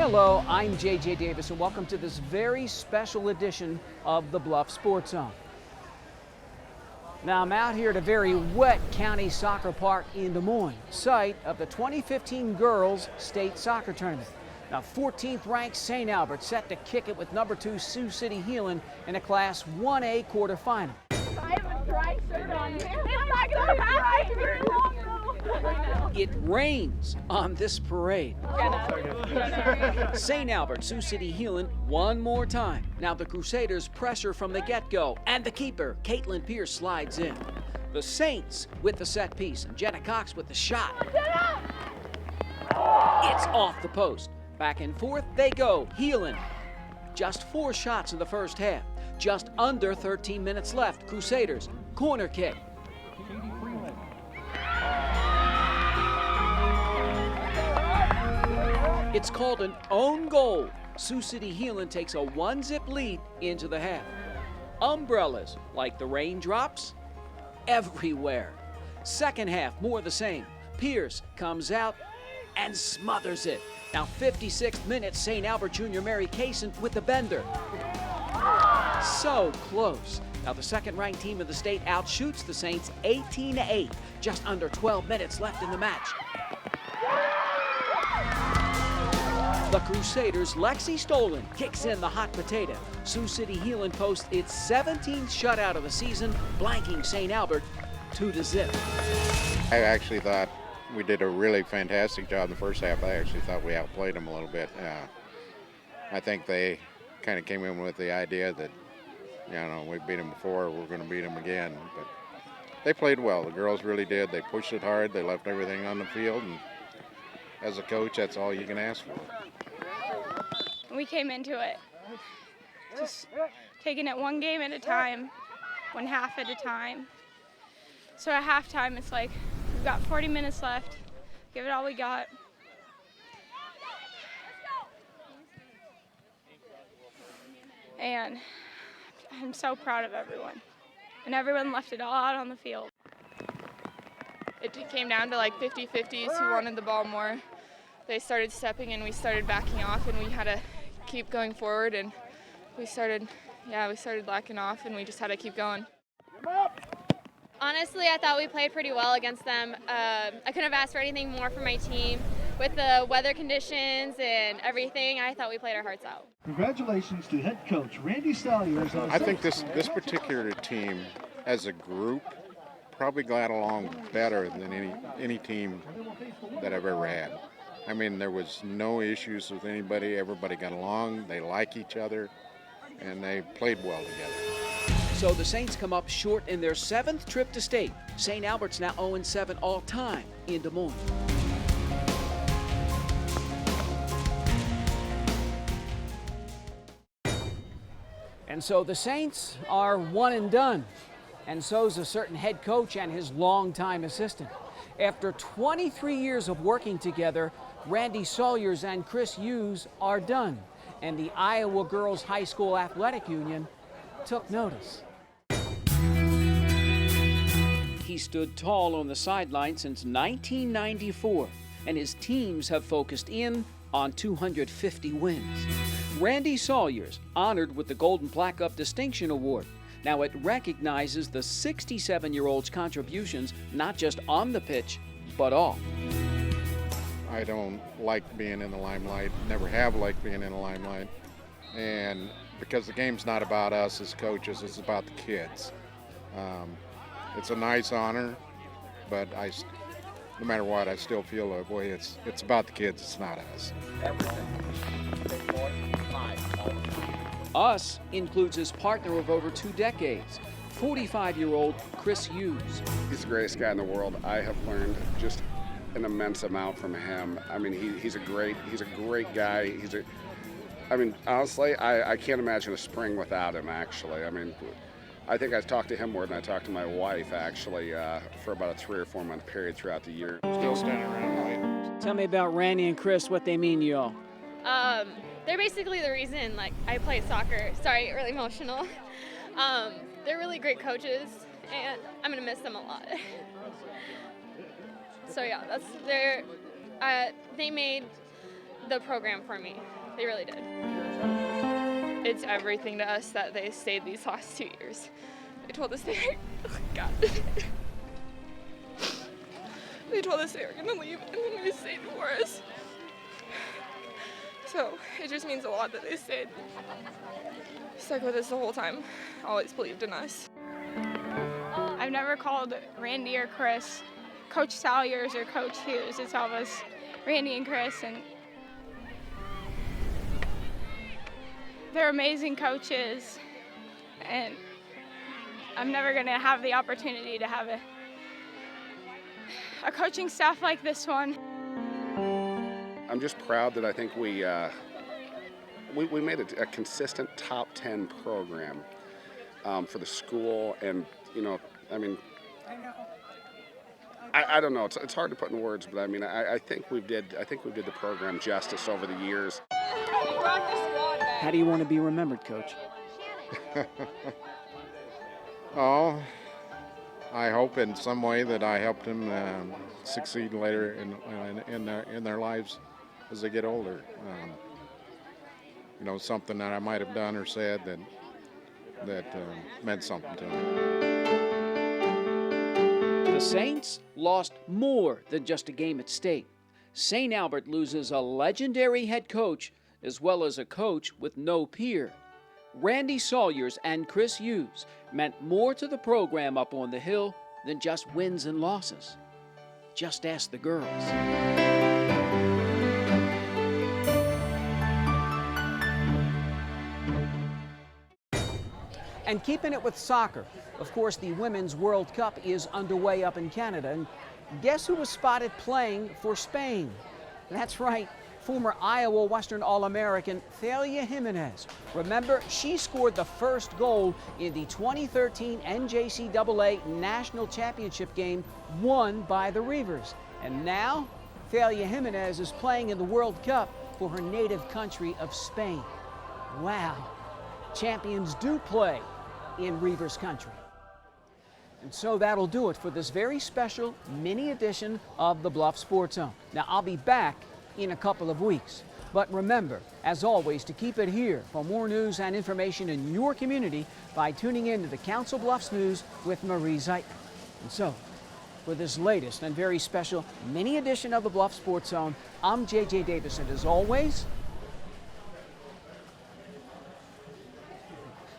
Hello, I'm JJ Davis, and welcome to this very special edition of the Bluff Sports Zone. Now, I'm out here at a very wet county soccer park in Des Moines, site of the 2015 Girls State Soccer Tournament. Now, 14th ranked St. Albert set to kick it with number 2 Sioux City Heelan in a Class 1A quarterfinal. I have a dry shirt on. It's not going to happen very long, though. It rains on this parade. St. Albert, Sioux City Heelan one more time. Now the Crusaders pressure from the get-go, and the keeper, Caitlin Pierce, slides in. The Saints with the set piece, and Jenna Cox with the shot. It's off the post. Back and forth they go. Heelan. Just 4 shots in the first half. Just under 13 minutes left. Crusaders, corner kick. It's called an own goal. Sioux City Heelan takes a 1-zip lead into the half. Umbrellas, like the raindrops, everywhere. Second half, more the same. Pierce comes out and smothers it. Now 56th minute, St. Albert Junior Mary Kaysen with the bender. So close. Now the second-ranked team in the state outshoots the Saints 18-8. Just under 12 minutes left in the match. The Crusaders' Lexi Stolen kicks in the hot potato. Sioux City Heelan posts its 17th shutout of the season, blanking St. Albert 2-0. I actually thought we did a really fantastic job in the first half. I actually thought we outplayed them a little bit. I think they kind of came in with the idea that, we beat them before, we're going to beat them again. But they played well. The girls really did. They pushed it hard. They left everything on the field. And as a coach, that's all you can ask for. We came into it just taking it one game at a time, one half at a time. So at halftime, it's like we've got 40 minutes left, give it all we got. And I'm so proud of everyone. And everyone left it all out on the field. It came down to like 50-50s who wanted the ball more. They started stepping and we started backing off, and we had to keep going forward, and we started lacking off, and we just had to keep going. Honestly, I thought we played pretty well against them. I couldn't have asked for anything more from my team. With the weather conditions and everything, I thought we played our hearts out. Congratulations to head coach Randy Salyers. I think this particular team as a group probably got along better than any team that I've ever had. I mean, there was no issues with anybody. Everybody got along. They like each other, and they played well together. So the Saints come up short in their 7th trip to state. St. Albert's now 0-7 all-time in Des Moines. And so the Saints are one and done. And so's a certain head coach and his longtime assistant. After 23 years of working together, Randy Salyers and Chris Hughes are done, and the Iowa Girls High School Athletic Union took notice. He stood tall on the sideline since 1994, and his teams have focused in on 250 wins. Randy Salyers, honored with the Golden Plaque of Distinction Award. Now it recognizes the 67-year-old's contributions, not just on the pitch, but off. I don't like being in the limelight, never have liked being in the limelight. And because the game's not about us as coaches, it's about the kids. It's a nice honor, but no matter what, I still feel that way. It's about the kids, it's not us. Us includes his partner of over 2 decades, 45-year-old Chris Hughes. He's the greatest guy in the world. I have learned just an immense amount from him. I mean, he's a great guy. Honestly, I can't imagine a spring without him, actually. I mean, I think I've talked to him more than I talked to my wife, actually, for about a 3 or 4 month period throughout the year. Still standing around waiting. Tell me about Randy and Chris, what they mean to y'all. They're basically the reason I play soccer. Sorry, really emotional. They're really great coaches, and I'm gonna miss them a lot. So yeah, they made the program for me. They really did. It's everything to us that they stayed these last 2 years. They told us they were, oh God. They told us they were gonna leave and then they stayed for us. So it just means a lot that they stayed. Stuck with us the whole time. Always believed in us. I've never called Randy or Chris Coach Salyers or Coach Hughes. It's always Randy and Chris, and they're amazing coaches, and I'm never going to have the opportunity to have a coaching staff like this one. I'm just proud that I think we made a consistent top 10 program for the school, and I mean, I don't know. It's hard to put in words, but I mean, I think we did the program justice over the years. How do you want to be remembered, Coach? Oh, I hope in some way that I helped them succeed later in their lives as they get older. Something that I might have done or said that meant something to them. The Saints lost more than just a game at stake. St. Albert loses a legendary head coach as well as a coach with no peer. Randy Salyers and Chris Hughes meant more to the program up on the hill than just wins and losses. Just ask the girls. And keeping it with soccer, of course, the Women's World Cup is underway up in Canada. And guess who was spotted playing for Spain? That's right, former Iowa Western All-American Thalia Jimenez. Remember, she scored the first goal in the 2013 NJCAA National Championship game won by the Reavers. And now, Thalia Jimenez is playing in the World Cup for her native country of Spain. Wow, champions do play in Reavers country. And so that'll do it for this very special mini edition of the Bluff Sports Zone. Now, I'll be back in a couple of weeks. But remember, as always, to keep it here for more news and information in your community by tuning in to the Council Bluffs News with Marie Zeitman. And so, for this latest and very special mini edition of the Bluff Sports Zone, I'm J.J. Davis, and as always,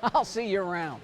I'll see you around.